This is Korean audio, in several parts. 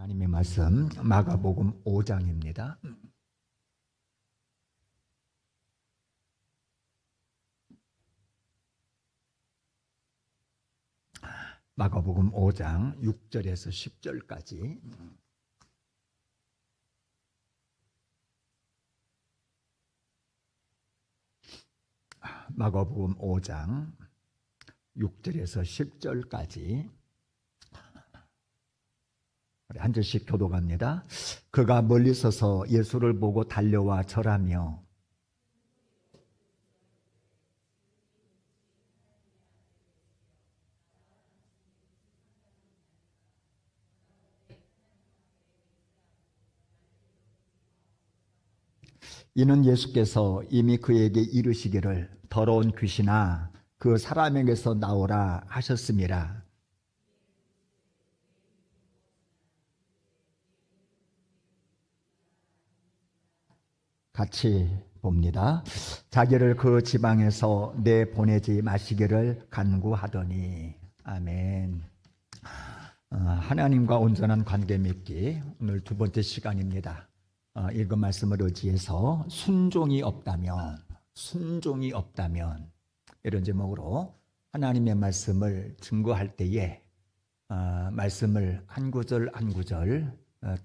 하나님의 말씀 마가복음 5장입니다. 마가복음 5장 6절에서 10절까지. 마가복음 5장 6절에서 10절까지 한 절씩 교독합니다. 그가 멀리 서서 예수를 보고 달려와 절하며 이는 예수께서 이미 그에게 이르시기를 더러운 귀신아 그 사람에게서 나오라 하셨음이라. 같이 봅니다. 자기를 그 지방에서 내보내지 마시기를 간구하더니. 아멘. 하나님과 온전한 관계 맺기, 오늘 두 번째 시간입니다. 읽은 말씀을 의지해서 순종이 없다면 이런 제목으로 하나님의 말씀을 증거할 때에 말씀을 한 구절 한 구절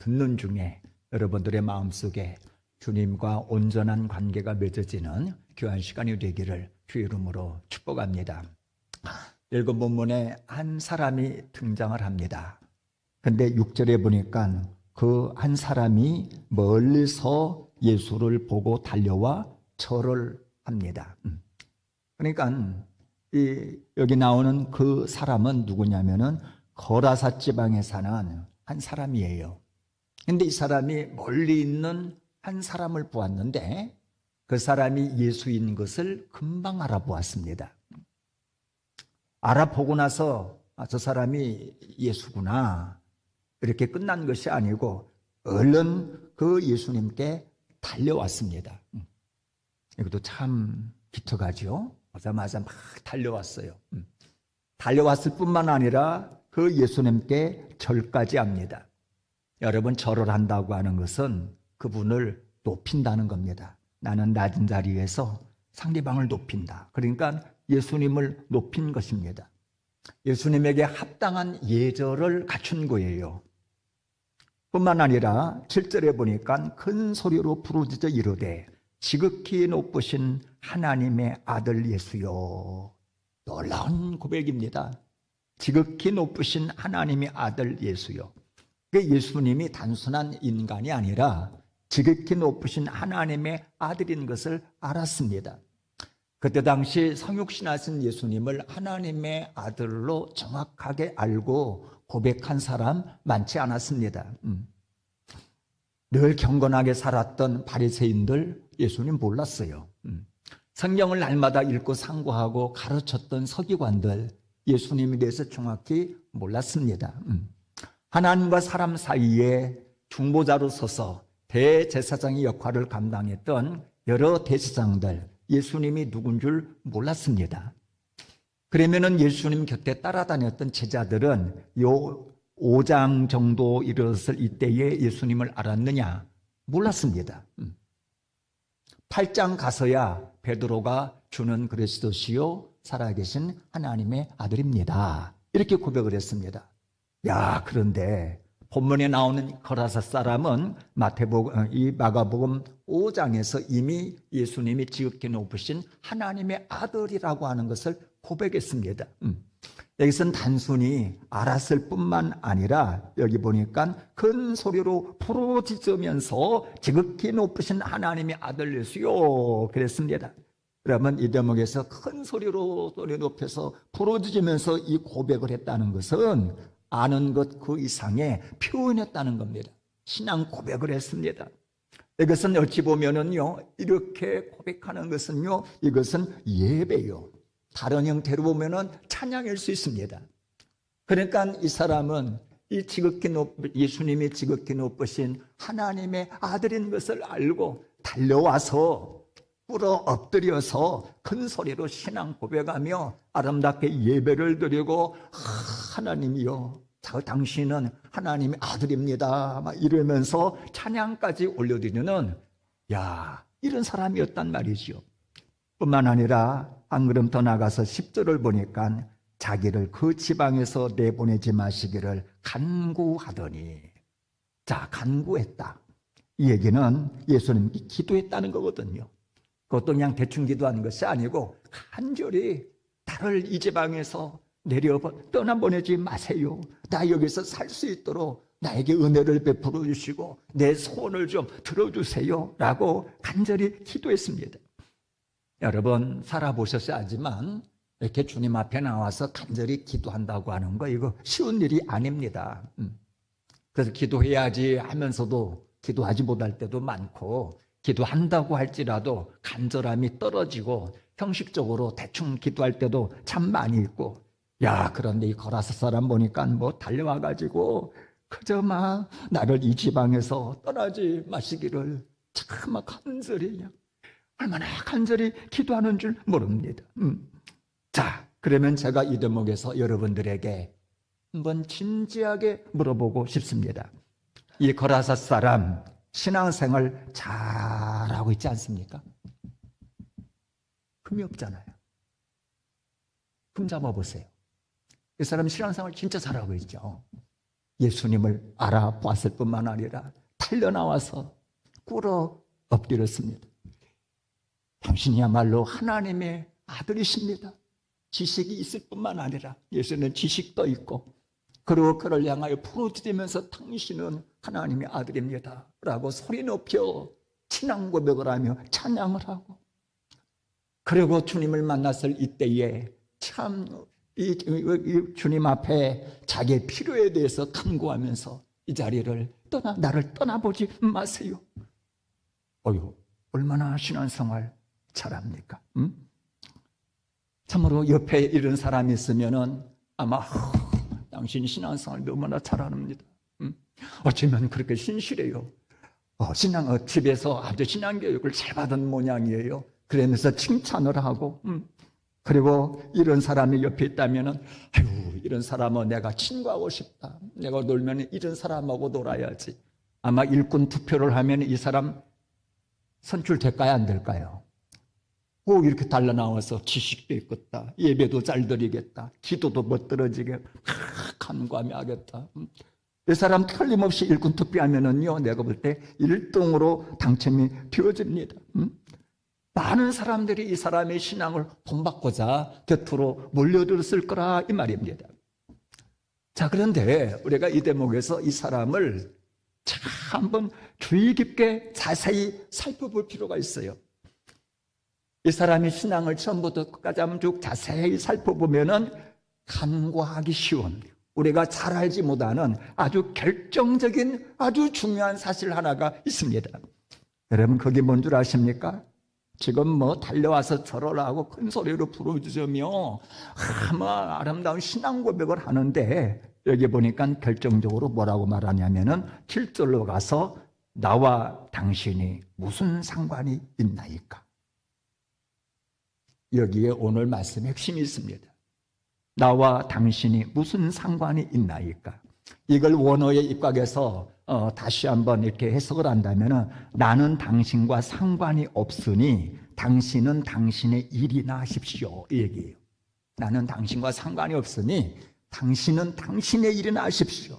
듣는 중에 여러분들의 마음속에 주님과 온전한 관계가 맺어지는 귀한 시간이 되기를 주의 이름으로 축복합니다. 읽은 본문에 한 사람이 등장을 합니다. 근데 6절에 보니까 그 한 사람이 멀리서 예수를 보고 달려와 절을 합니다. 그러니까 여기 나오는 그 사람은 누구냐면은 거라사 지방에 사는 한 사람이에요. 근데 이 사람이 멀리 있는 한 사람을 보았는데 그 사람이 예수인 것을 금방 알아보았습니다. 알아보고 나서 저 사람이 예수구나 이렇게 끝난 것이 아니고 얼른 그 예수님께 달려왔습니다. 이것도 참 기특하죠. 오자마자 막 달려왔어요. 달려왔을 뿐만 아니라 그 예수님께 절까지 합니다. 여러분, 절을 한다고 하는 것은 그분을 높인다는 겁니다. 나는 낮은 자리에서 상대방을 높인다. 그러니까 예수님을 높인 것입니다. 예수님에게 합당한 예절을 갖춘 거예요. 뿐만 아니라 7절에 보니까 큰 소리로 부르짖어 이르되 지극히 높으신 하나님의 아들 예수요. 놀라운 고백입니다. 지극히 높으신 하나님의 아들 예수요. 예수님이 단순한 인간이 아니라 지극히 높으신 하나님의 아들인 것을 알았습니다. 그때 당시 성육신하신 예수님을 하나님의 아들로 정확하게 알고 고백한 사람 많지 않았습니다. 늘 경건하게 살았던 바리새인들 예수님 몰랐어요. 성경을 날마다 읽고 상고하고 가르쳤던 서기관들 예수님에 대해서 정확히 몰랐습니다. 하나님과 사람 사이에 중보자로 서서 대제사장의 역할을 감당했던 여러 대제사장들 예수님이 누군 줄 몰랐습니다. 그러면은 예수님 곁에 따라다녔던 제자들은 요 5장 정도 이르렀을 이때에 예수님을 알았느냐? 몰랐습니다. 8장 가서야 베드로가 주는 그리스도시요 살아계신 하나님의 아들입니다. 이렇게 고백을 했습니다. 그런데 본문에 나오는 거라사 사람은 이 마가복음 5장에서 이미 예수님이 지극히 높으신 하나님의 아들이라고 하는 것을 고백했습니다. 여기서는 단순히 알았을 뿐만 아니라 여기 보니까 큰 소리로 부르짖으면서 지극히 높으신 하나님의 아들 예수요 그랬습니다. 그러면 이 대목에서 큰 소리로 소리 높여서 부르짖으면서 이 고백을 했다는 것은 아는 것 그 이상의 표현했다는 겁니다. 신앙 고백을 했습니다. 이것은 어찌 보면은요, 이렇게 고백하는 것은요, 이것은 예배요. 다른 형태로 보면은 찬양일 수 있습니다. 그러니까 이 사람은 예수님이 지극히 높으신 하나님의 아들인 것을 알고 달려와서 꿇어 엎드려서 큰 소리로 신앙 고백하며 아름답게 예배를 드리고 하나님이여 당신은 하나님의 아들입니다. 막 이러면서 찬양까지 올려드리는 이런 사람이었단 말이죠. 뿐만 아니라 한 걸음 더 나가서 10절을 보니까 자기를 그 지방에서 내보내지 마시기를 간구하더니, 간구했다. 이 얘기는 예수님이 기도했다는 거거든요. 그것도 그냥 대충 기도하는 것이 아니고 간절히 나를 이 지방에서 떠나보내지 마세요. 나 여기서 살 수 있도록 나에게 은혜를 베풀어 주시고 내 소원을 좀 들어주세요 라고 간절히 기도했습니다. 여러분 살아보셨어야지만 이렇게 주님 앞에 나와서 간절히 기도한다고 하는 거 이거 쉬운 일이 아닙니다. 그래서 기도해야지 하면서도 기도하지 못할 때도 많고, 기도한다고 할지라도 간절함이 떨어지고 형식적으로 대충 기도할 때도 참 많이 있고, 그런데 이 거라사 사람 보니까 달려와가지고 그저 막 나를 이 지방에서 떠나지 마시기를 참 간절히, 얼마나 간절히 기도하는 줄 모릅니다. 그러면 제가 이 대목에서 여러분들에게 한번 진지하게 물어보고 싶습니다. 이 거라사 사람 신앙생활 잘하고 있지 않습니까? 흠이 없잖아요. 흠 잡아보세요. 이 사람 신앙생활 진짜 잘하고 있죠. 예수님을 알아봤을 뿐만 아니라 달려나와서 꿇어 엎드렸습니다. 당신이야말로 하나님의 아들이십니다. 지식이 있을 뿐만 아니라 예수는 지식도 있고, 그리고 그를 향하여 부르짖으면서 당신은 하나님의 아들입니다 라고 소리 높여 신앙 고백을 하며 찬양을 하고, 그리고 주님을 만났을 이때에 참 이 주님 앞에 자기의 필요에 대해서 간구하면서 이 자리를 나를 떠나보지 마세요. 얼마나 신앙생활 잘합니까? 참으로 옆에 이런 사람이 있으면은 아마 당신 신앙생활 너무나 잘합니다. 어쩌면 그렇게 신실해요. 집에서 아주 신앙교육을 잘 받은 모양이에요. 그러면서 칭찬을 하고, 그리고 이런 사람이 옆에 있다면은 이런 사람은 내가 친구하고 싶다. 내가 놀면 이런 사람하고 놀아야지. 아마 일꾼 투표를 하면 이 사람 선출될까요, 안 될까요? 꼭 이렇게 달려나와서 지식도 있겠다, 예배도 잘 드리겠다, 기도도 멋들어지게 간구하며 하겠다. 이 사람 틀림없이 일꾼 투표하면은요, 내가 볼 때 1등으로 당첨이 되어집니다. 많은 사람들이 이 사람의 신앙을 본받고자 곁으로 몰려들었을 거라 이 말입니다. 그런데 우리가 이 대목에서 이 사람을 한번 주의 깊게 자세히 살펴볼 필요가 있어요. 이 사람이 신앙을 처음부터 끝까지 한번 쭉 자세히 살펴보면은 간과하기 쉬운, 우리가 잘 알지 못하는 아주 결정적인 아주 중요한 사실 하나가 있습니다. 여러분 그게 뭔 줄 아십니까? 지금 달려와서 절을 하고 큰 소리로 부르짖으며 아름다운 신앙 고백을 하는데, 여기 보니까 결정적으로 뭐라고 말하냐면은 7절로 가서 나와 당신이 무슨 상관이 있나이까? 여기에 오늘 말씀의 핵심이 있습니다. 나와 당신이 무슨 상관이 있나이까? 이걸 원어에 입각해서 다시 한번 이렇게 해석을 한다면 나는 당신과 상관이 없으니 당신은 당신의 일이나 하십시오 이 얘기예요. 나는 당신과 상관이 없으니 당신은 당신의 일이나 하십시오.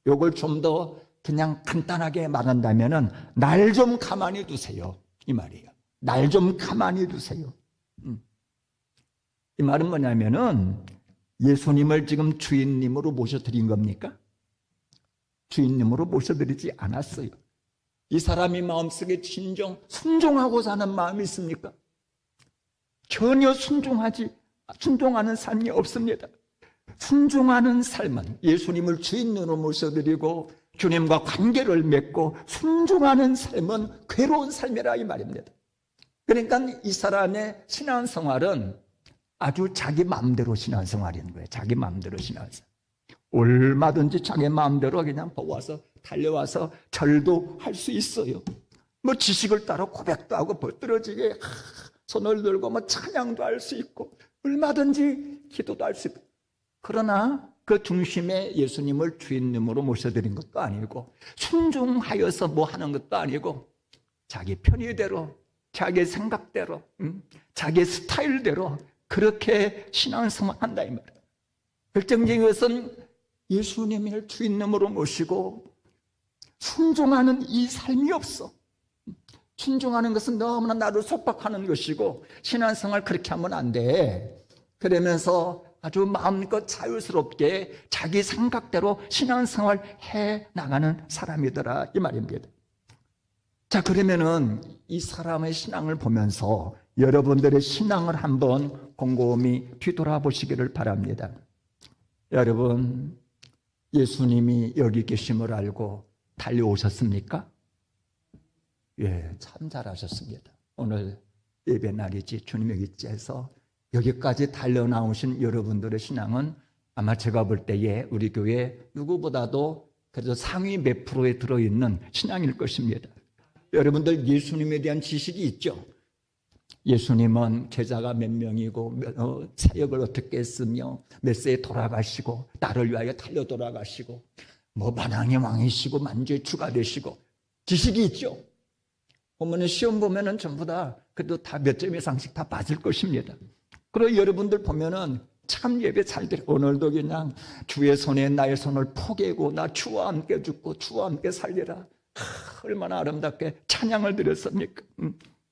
이걸 좀 더 그냥 간단하게 말한다면 날 좀 가만히 두세요 이 말이에요. 날 좀 가만히 두세요. 이 말은 뭐냐면은 예수님을 지금 주인님으로 모셔드린 겁니까? 주인님으로 모셔드리지 않았어요. 이 사람이 마음속에 진정 순종하고 사는 마음이 있습니까? 전혀 순종하는 삶이 없습니다. 순종하는 삶은 예수님을 주인으로 모셔드리고 주님과 관계를 맺고 순종하는 삶은 괴로운 삶이라 이 말입니다. 그러니까 이 사람의 신앙생활은 아주 자기 마음대로 신앙생활인 거예요. 자기 마음대로 신앙생활. 얼마든지 자기 마음대로 그냥 보아서 달려와서 절도 할 수 있어요. 지식을 따라 고백도 하고 멋들어지게 손을 들고 찬양도 할 수 있고 얼마든지 기도도 할 수 있고, 그러나 그 중심에 예수님을 주인님으로 모셔드린 것도 아니고 순종하여서 뭐 하는 것도 아니고 자기 편의대로 자기 생각대로 자기 스타일대로 그렇게 신앙생활 한다 이 말이에요. 결정적인 것은 예수님을 주인님으로 모시고 순종하는 이 삶이 없어. 순종하는 것은 너무나 나를 속박하는 것이고 신앙생활 그렇게 하면 안 돼. 그러면서 아주 마음껏 자유스럽게 자기 생각대로 신앙생활 해 나가는 사람이더라 이 말입니다. 자, 그러면은 이 사람의 신앙을 보면서 여러분들의 신앙을 한번 곰곰이 뒤돌아보시기를 바랍니다. 여러분, 예수님이 여기 계심을 알고 달려오셨습니까? 예, 참 잘하셨습니다. 오늘 예배 날이지 주님의 기지에서 여기까지 달려나오신 여러분들의 신앙은 아마 제가 볼 때에 우리 교회 누구보다도 그래도 상위 몇 프로에 들어있는 신앙일 것입니다. 여러분들 예수님에 대한 지식이 있죠? 예수님은 제자가 몇 명이고 사역을 어떻게 했으며 몇 세에 돌아가시고 나를 위하여 달려 돌아가시고 뭐 만왕의 왕이시고 만주의 주가 되시고 지식이 있죠? 보면은 시험 보면은 전부 다 그래도 다 몇 점 이상씩 다 맞을 것입니다. 그리고 여러분들 보면은 참 예배 잘 드려. 오늘도 그냥 주의 손에 나의 손을 포개고 나 주와 함께 죽고 주와 함께 살리라. 얼마나 아름답게 찬양을 드렸습니까?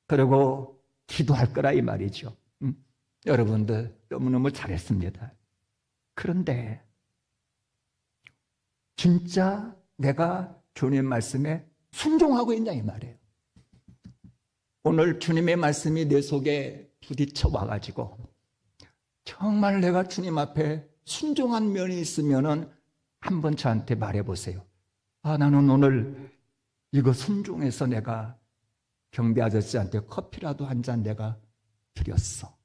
그리고 기도할 거라 이 말이죠. 여러분들 너무너무 잘했습니다. 그런데 진짜 내가 주님의 말씀에 순종하고 있냐 이 말이에요. 오늘 주님의 말씀이 내 속에 부딪혀 와가지고 정말 내가 주님 앞에 순종한 면이 있으면은 한번 저한테 말해보세요. 아, 나는 오늘 이거 순종해서 내가 경비 아저씨한테 커피라도 한 잔 내가 드렸어.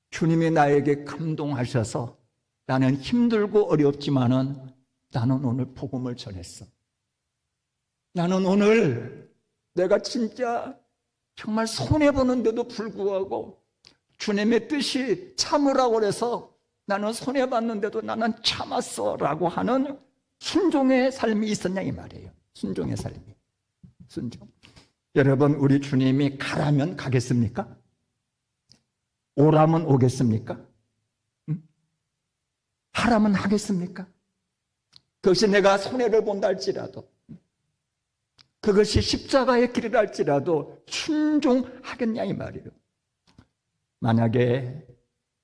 주님이 나에게 감동하셔서 나는 힘들고 어렵지만은 나는 오늘 복음을 전했어. 나는 오늘 내가 진짜 정말 손해보는데도 불구하고 주님의 뜻이 참으라고 해서 나는 손해봤는데도 나는 참았어 라고 하는 순종의 삶이 있었냐 이 말이에요. 순종의 삶이. 순종. 여러분, 우리 주님이 가라면 가겠습니까? 오라면 오겠습니까? 하라면 하겠습니까? 그것이 내가 손해를 본다 할지라도, 그것이 십자가의 길이라 할지라도 순종하겠냐 이 말이에요. 만약에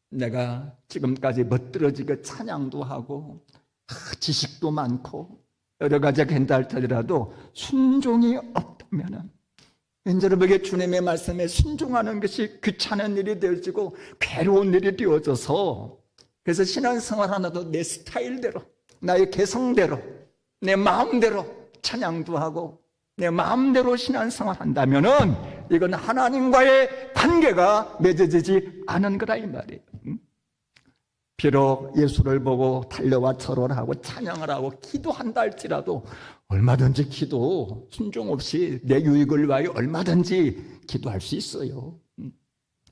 내가 지금까지 멋들어지게 찬양도 하고 지식도 많고 여러 가지가 된다 할지라도 순종이 없다면 이제 여러분에게 주님의 말씀에 순종하는 것이 귀찮은 일이 되어지고 괴로운 일이 되어져서 그래서 신앙생활 하나도 내 스타일대로 나의 개성대로 내 마음대로 찬양도 하고 내 마음대로 신앙생활 한다면은 이건 하나님과의 관계가 맺어지지 않은 거라 이 말이에요. 비록 예수를 보고 달려와 절을 하고 찬양을 하고 기도한다 할지라도 얼마든지 기도 순종 없이 내 유익을 위하여 얼마든지 기도할 수 있어요.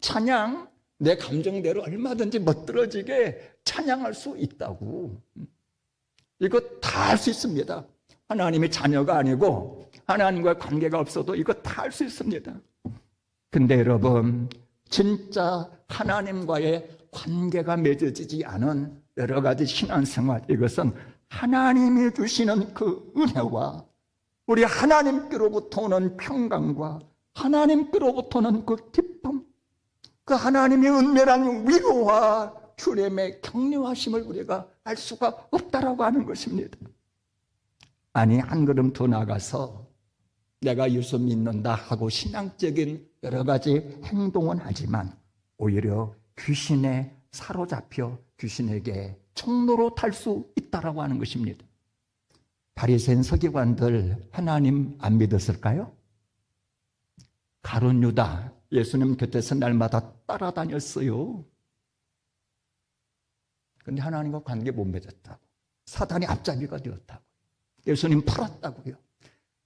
찬양 내 감정대로 얼마든지 멋들어지게 찬양할 수 있다고. 이거 다 할 수 있습니다. 하나님의 자녀가 아니고 하나님과의 관계가 없어도 이거 다 할 수 있습니다. 근데 여러분, 진짜 하나님과의 관계가 맺어지지 않은 여러 가지 신앙생활, 이것은 하나님이 주시는 그 은혜와 우리 하나님께로부터 오는 평강과 하나님께로부터 오는 그 기쁨, 그 하나님의 은밀한 위로와 주님의 격려하심을 우리가 알 수가 없다라고 하는 것입니다. 아니, 한 걸음 더 나가서 내가 예수 믿는다 하고 신앙적인 여러 가지 행동은 하지만 오히려 귀신에 사로잡혀 귀신에게 총로로 탈 수 있다라고 하는 것입니다. 바리새인 서기관들 하나님 안 믿었을까요? 가룟 유다 예수님 곁에서 날마다 따라다녔어요. 그런데 하나님과 관계 못 맺었다고. 사단이 앞잡이가 되었다고. 예수님 팔았다고요.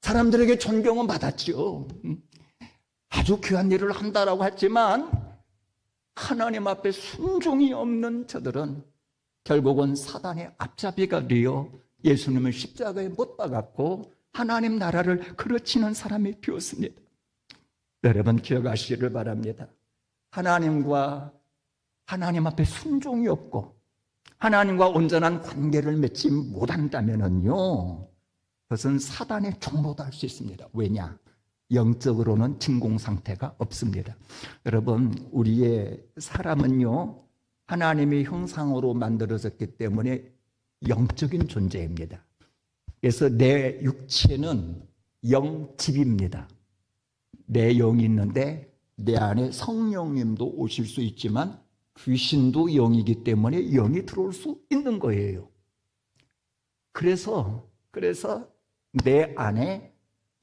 사람들에게 존경은 받았죠. 아주 귀한 일을 한다라고 했지만 하나님 앞에 순종이 없는 저들은 결국은 사단의 앞잡이가 되어 예수님을 십자가에 못 박았고 하나님 나라를 그르치는 사람이 되었습니다. 여러분 기억하시기를 바랍니다. 하나님과 하나님 앞에 순종이 없고 하나님과 온전한 관계를 맺지 못한다면요, 그것은 사단의 종로도 할 수 있습니다. 왜냐? 영적으로는 진공 상태가 없습니다. 여러분, 우리의 사람은요, 하나님의 형상으로 만들어졌기 때문에 영적인 존재입니다. 그래서 내 육체는 영집입니다. 내 영이 있는데 내 안에 성령님도 오실 수 있지만 귀신도 영이기 때문에 영이 들어올 수 있는 거예요. 그래서 내 안에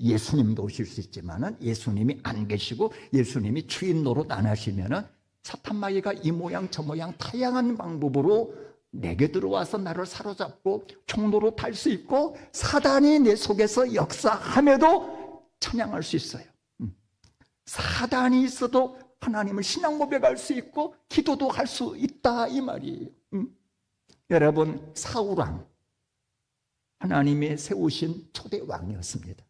예수님도 오실 수 있지만 예수님이 안 계시고 예수님이 주인 노릇 안 하시면 사탄 마귀가 이 모양 저 모양 다양한 방법으로 내게 들어와서 나를 사로잡고 총노릇 할 수 있고 사단이 내 속에서 역사함에도 찬양할 수 있어요. 사단이 있어도 하나님을 신앙 고백할 수 있고 기도도 할 수 있다 이 말이에요. 여러분, 사울왕 하나님이 세우신 초대 왕이었습니다.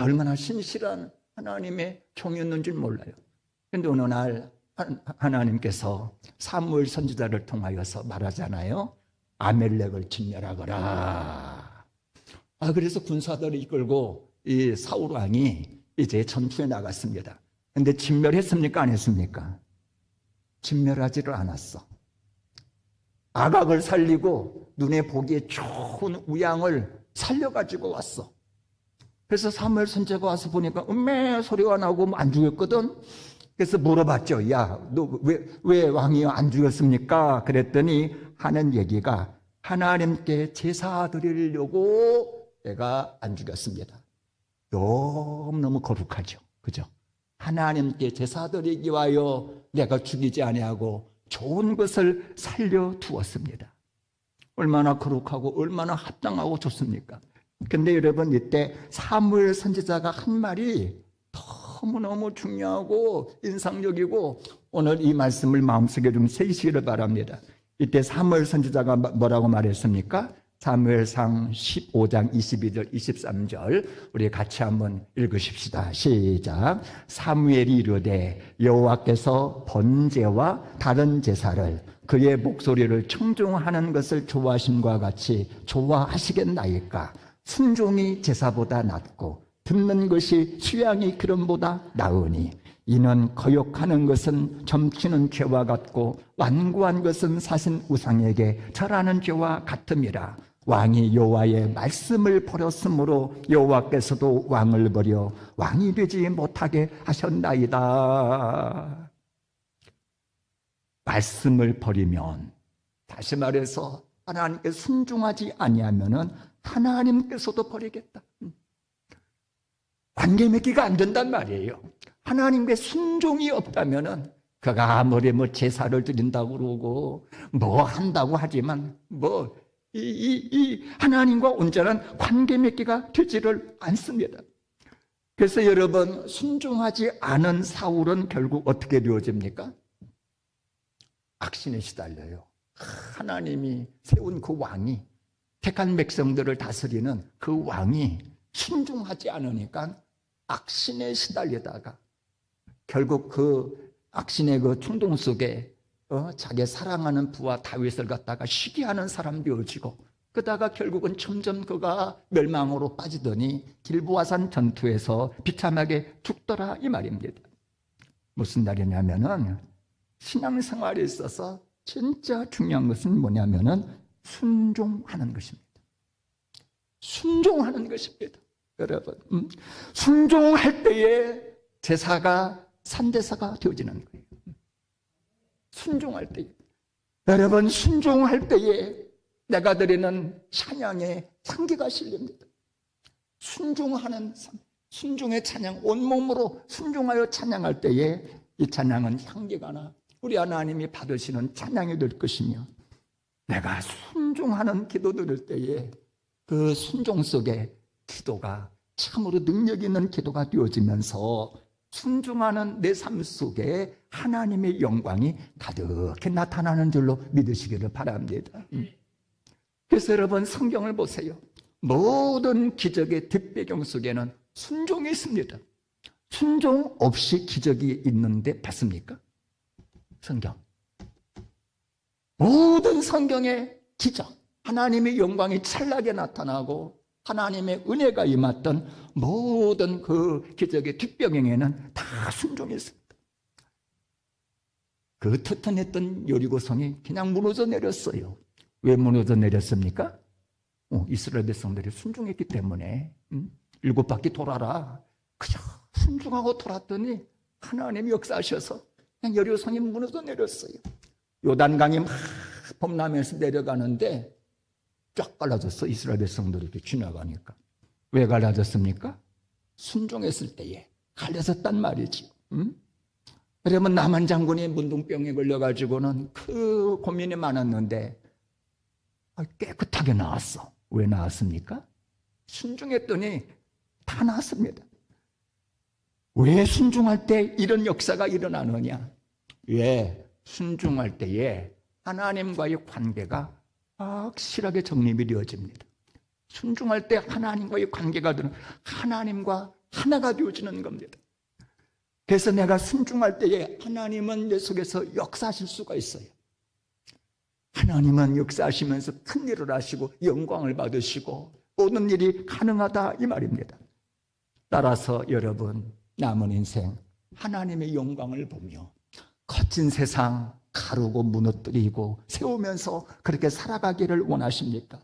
얼마나 신실한 하나님의 종이었는지 몰라요. 그런데 어느 날 하나님께서 사무엘 선지자를 통하여서 말하잖아요. 아멜렉을 진멸하거라. 그래서 군사들을 이끌고 이 사울 왕이 이제 전투에 나갔습니다. 그런데 진멸했습니까? 안 했습니까? 진멸하지를 않았어. 아각을 살리고 눈에 보기에 좋은 우양을 살려가지고 왔어. 그래서 사무엘 선지자가 와서 보니까 음메 소리가 나고 안 죽였거든. 그래서 물어봤죠. 야, 너 왜 왕이 안 죽였습니까? 그랬더니 하는 얘기가 하나님께 제사 드리려고 내가 안 죽였습니다. 너무너무 거룩하죠. 그죠? 하나님께 제사 드리기 위하여 내가 죽이지 아니하고 좋은 것을 살려두었습니다. 얼마나 거룩하고 얼마나 합당하고 좋습니까? 근데 여러분, 이때 사무엘 선지자가 한 말이 너무너무 중요하고 인상적이고 오늘 이 말씀을 마음속에 좀 새기시기를 바랍니다. 이때 사무엘 선지자가 뭐라고 말했습니까? 사무엘상 15장 22절 23절 우리 같이 한번 읽으십시다. 시작. 사무엘이 이르되 여호와께서 번제와 다른 제사를 그의 목소리를 청중하는 것을 좋아하심과 같이 좋아하시겠나이까? 순종이 제사보다 낫고 듣는 것이 수양이 기름보다 나으니 이는 거역하는 것은 점치는 죄와 같고 완고한 것은 사신 우상에게 절하는 죄와 같음이라. 왕이 여호와의 말씀을 버렸으므로 여호와께서도 왕을 버려 왕이 되지 못하게 하셨나이다. 말씀을 버리면, 다시 말해서 하나님께 순종하지 아니하면은 하나님께서도 버리겠다. 관계 맺기가 안 된단 말이에요. 하나님께 순종이 없다면은 그가 아무리 제사를 드린다고 그러고 뭐 한다고 하지만 이 하나님과 온전한 관계 맺기가 되지를 않습니다. 그래서 여러분, 순종하지 않은 사울은 결국 어떻게 되어집니까? 악신에 시달려요. 하나님이 세운 그 왕이, 택한 백성들을 다스리는 그 왕이 순종하지 않으니까 악신에 시달리다가 결국 그 악신의 그 충동 속에 자기 사랑하는 부하 다윗을 갖다가 시기하는 사람 되어지고, 그러다가 결국은 점점 그가 멸망으로 빠지더니 길보아산 전투에서 비참하게 죽더라 이 말입니다. 무슨 말이냐면은 신앙생활에 있어서 진짜 중요한 것은 뭐냐면은 순종하는 것입니다. 순종하는 것입니다. 여러분, 순종할 때에 제사가 산제사가 되어지는 거예요. 순종할 때에, 여러분, 순종할 때에 내가 드리는 찬양에 향기가 실립니다. 순종의 찬양, 온몸으로 순종하여 찬양할 때에 이 찬양은 향기가 나 우리 하나님이 받으시는 찬양이 될 것이며, 내가 순종하는 기도 드릴 때에 그 순종 속에 기도가 참으로 능력 있는 기도가 되어지면서 순종하는 내 삶 속에 하나님의 영광이 가득히 나타나는 줄로 믿으시기를 바랍니다. 그래서 여러분 성경을 보세요. 모든 기적의 뒷배경 속에는 순종이 있습니다. 순종 없이 기적이 있는데 봤습니까? 성경. 모든 성경의 기적, 하나님의 영광이 찬란하게 나타나고 하나님의 은혜가 임했던 모든 그 기적의 뒷배경에는 다 순종이 있습니다. 그 튼튼했던 여리고성이 그냥 무너져 내렸어요. 왜 무너져 내렸습니까? 이스라엘 백성들이 순종했기 때문에. 7바퀴 돌아라. 그저 순종하고 돌았더니 하나님이 역사하셔서 그냥 여리고성이 무너져 내렸어요. 요단강이 막 범람해서 내려가는데 쫙 갈라졌어. 이스라엘 백성들이 이렇게 지나가니까. 왜 갈라졌습니까? 순종했을 때에 갈라졌단 말이지. 그러면 남한 장군이 문둥병에 걸려가지고는 그 고민이 많았는데 깨끗하게 나왔어. 왜 나왔습니까? 순종했더니 다 나왔습니다. 왜 순종할 때 이런 역사가 일어나느냐? 왜 순종할 때에 하나님과의 관계가 확실하게 정립이 되어집니다. 순종할 때 하나님과의 관계가 되는, 하나님과 하나가 되어지는 겁니다. 그래서 내가 순종할 때에 하나님은 내 속에서 역사하실 수가 있어요. 하나님은 역사하시면서 큰 일을 하시고 영광을 받으시고 모든 일이 가능하다 이 말입니다. 따라서 여러분 남은 인생 하나님의 영광을 보며 거친 세상 가르고 무너뜨리고 세우면서 그렇게 살아가기를 원하십니까?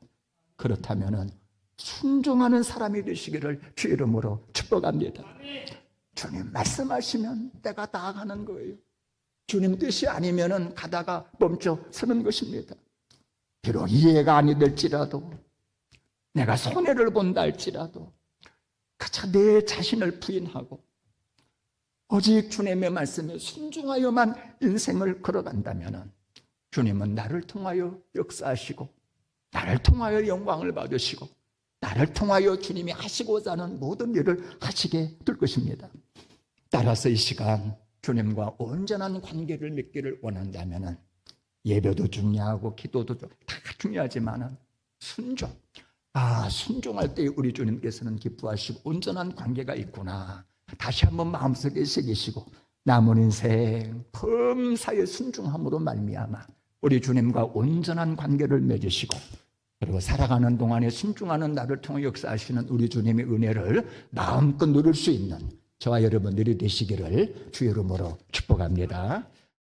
그렇다면 순종하는 사람이 되시기를 주 이름으로 축복합니다. 주님 말씀하시면 때가 다 가는 거예요. 주님 뜻이 아니면 가다가 멈춰 서는 것입니다. 비록 이해가 아니 될지라도 내가 손해를 본다 할지라도 그저 내 자신을 부인하고 오직 주님의 말씀에 순종하여만 인생을 걸어간다면 주님은 나를 통하여 역사하시고 나를 통하여 영광을 받으시고 나를 통하여 주님이 하시고자 하는 모든 일을 하시게 될 것입니다. 따라서 이 시간 주님과 온전한 관계를 맺기를 원한다면 예배도 중요하고 기도도 다 중요하지만 순종, 순종할 때 우리 주님께서는 기뻐하시고 온전한 관계가 있구나. 다시 한번 마음속에 새기시고 남은 인생 범사에 순종함으로 말미암아 우리 주님과 온전한 관계를 맺으시고 그리고 살아가는 동안에 순종하는 나를 통해 역사하시는 우리 주님의 은혜를 마음껏 누릴 수 있는 저와 여러분들이 되시기를 주 이름으로 축복합니다.